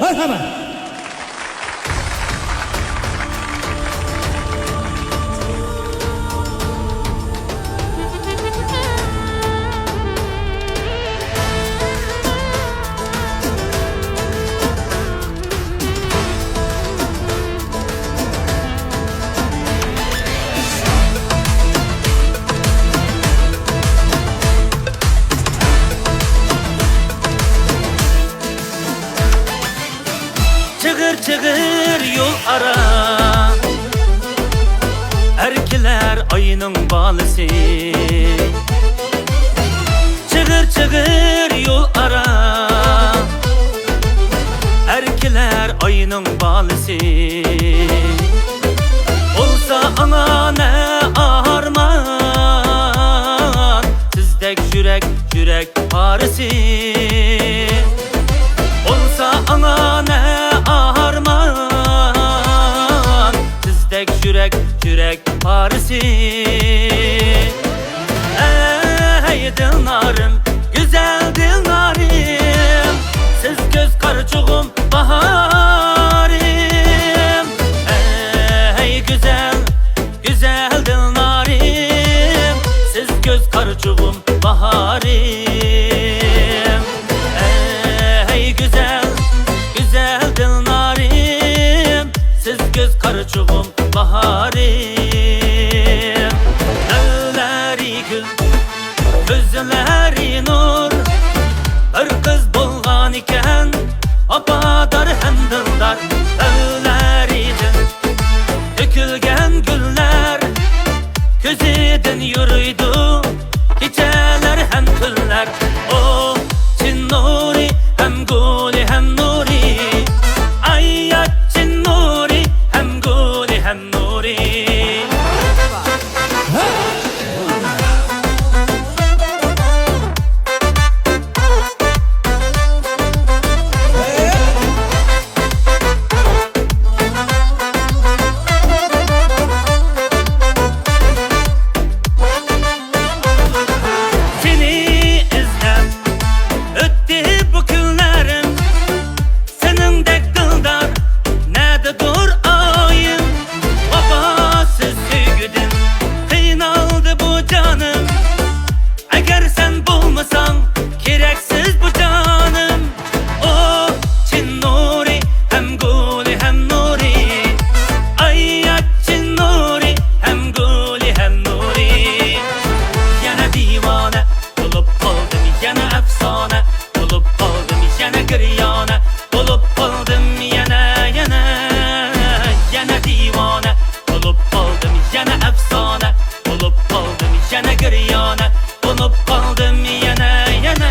Merhaba. Çığır çığır yol ara, erkiler ayının balısı. Çığır çığır yol ara, erkiler ayının balısı. Olsa ana ne arman, sizdek yürek yürek parisi. Olsa ana ne arman, sizdek yürek yürek parisi. Ey dilnarım, güzel dilnarım, siz göz karçuğum baharım. Ey güzel güzel dilnarım, siz göz karçuğum baharım. Ey güzel güzel dilnarım, siz göz karçuğum baharım. Elleri gül, gözleri nur, bir kız bulgan iken apadar hem dildar. Elleriden dökülgen güller, gözüden yürüydü geceler hem tüller. O Çin nuri hem guli hem nuri, ayyat Çin nuri hem guli hem nuri. Seni izlem öttü bu günlerim, senin de kıldar nerede dur ayım. Vefasız sevgilim kıynaldı bu canım, eğer sen bulmasan gereksiz bu canım. O Çin nuri hem guli hem nuri, ayyat Çin nuri hem guli hem nuri. Yana divane bulup kaldım, yana efsane bulup kaldım, yana giryane bulup kaldım, yana yana. Yana divane bulup kaldım, yana efsane bulup kaldım, yana giryane bulup kaldım, yana yana.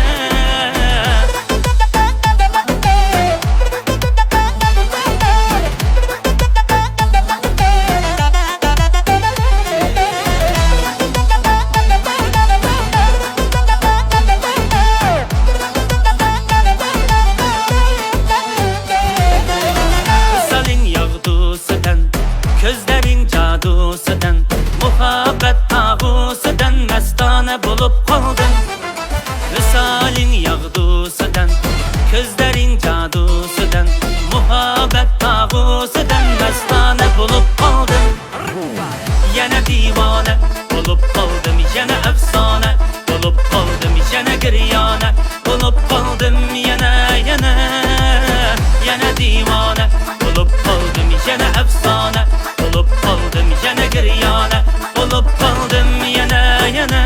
Salin yağdusudan, gözlerin cadusudan, muhabbet ağusudan mestane bulup kaldım. Salin yağdusudan, gözlerin cadusudan, muhabbet ağusudan mestane bulup kaldım. Yana divane bulup kaldım, yana efsane bulup kaldım, yana giryane bulup kaldım, yana yana. Yana divane bulup kaldım, yana efsane bulup kaldım, yana giryane bulup kaldım, yana yana.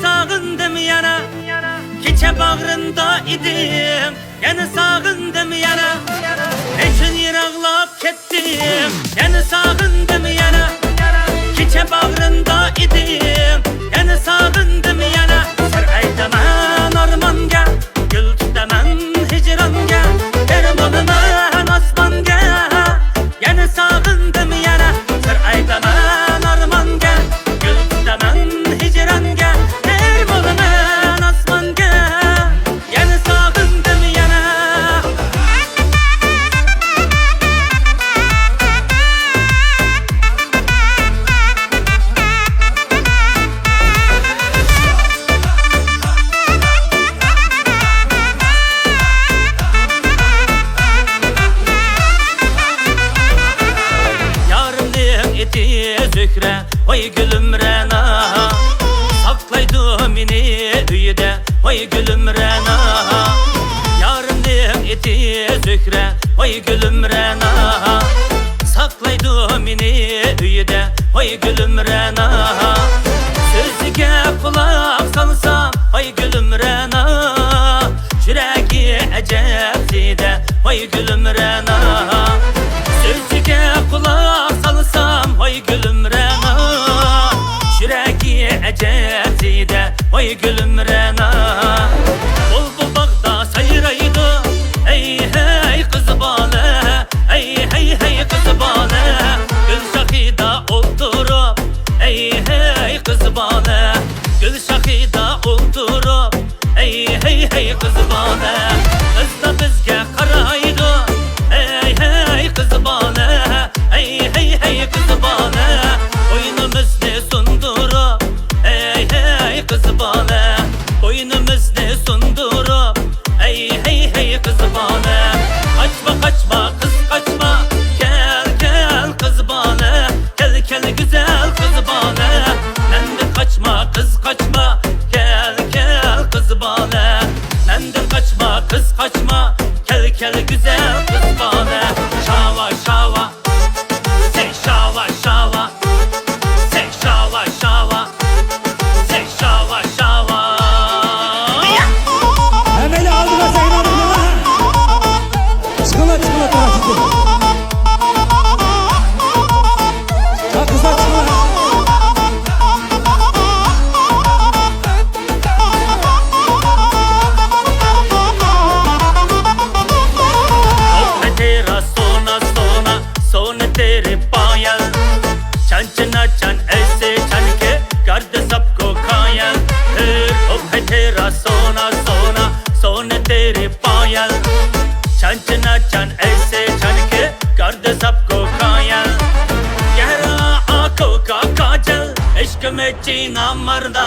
sağındım yana. Keçe bağrında idim, yana sağındım yana. Neçün yırağlap kettim, yana sağındım yana. Keçe bağrında idim, yana sağındım yana. Sıraydaman ormanga, gül tutaman hicranga. Dermanıman asmanga, yana sağındım yana. Sıraydaman ormanga, gül tutaman hicranga. Dermanıman asmanga, yana sağındım yana. Zühre, oy gülüm rena. Saklaydı mini üyde, oy gülüm rena. Yarındım eti zühre, oy gülüm rena. Saklaydı mini üyde, oy gülüm rena. Sözüge kulak salsam, oy gülüm rena. Yüreği ecebzide, oy gülüm rena. Sözüge kulak salsam, oy gülüm rena. Yüreği ecebzide, oy gülüm rena. Bul bağda sayraydı, ey hey kız bale. Ey hey hey kız bale. Gül şahida oturup, ey hey kız bale. Gül şahida oturup, ey hey hey kız bale. Kız da bizge karaydı, ey hey kız bale. Ey hey hey kız bale. Oyunumuzni sundurup, ey hey kız bale. Oyunumuzni sundurup, ey hey hey kız bale. Kaçma kaçma kız kaçma, gel gel kız bale. Gel gel güzel kız bale. Menden kaçma kız kaçma, gel gel kız bale. Menden kaçma kız kaçma, gel gel güzel kız bale. Şava şava, say şava şava, say şava şava, say şava şava. Emeli aldı da sayın hanımlar. Çıkıla çıkıla tarafı. Ya kızlar çıkıla. तेरा सोना सोना सोने तेरे पायल चन चना चन ऐसे चन के कर दे सबको घायल ओ है तेरा सोना सोना सोने तेरे पायल चन चना चन ऐसे चन के कर दे सबको घायल गहरा आंखों का काजल इश्क में जीना मरना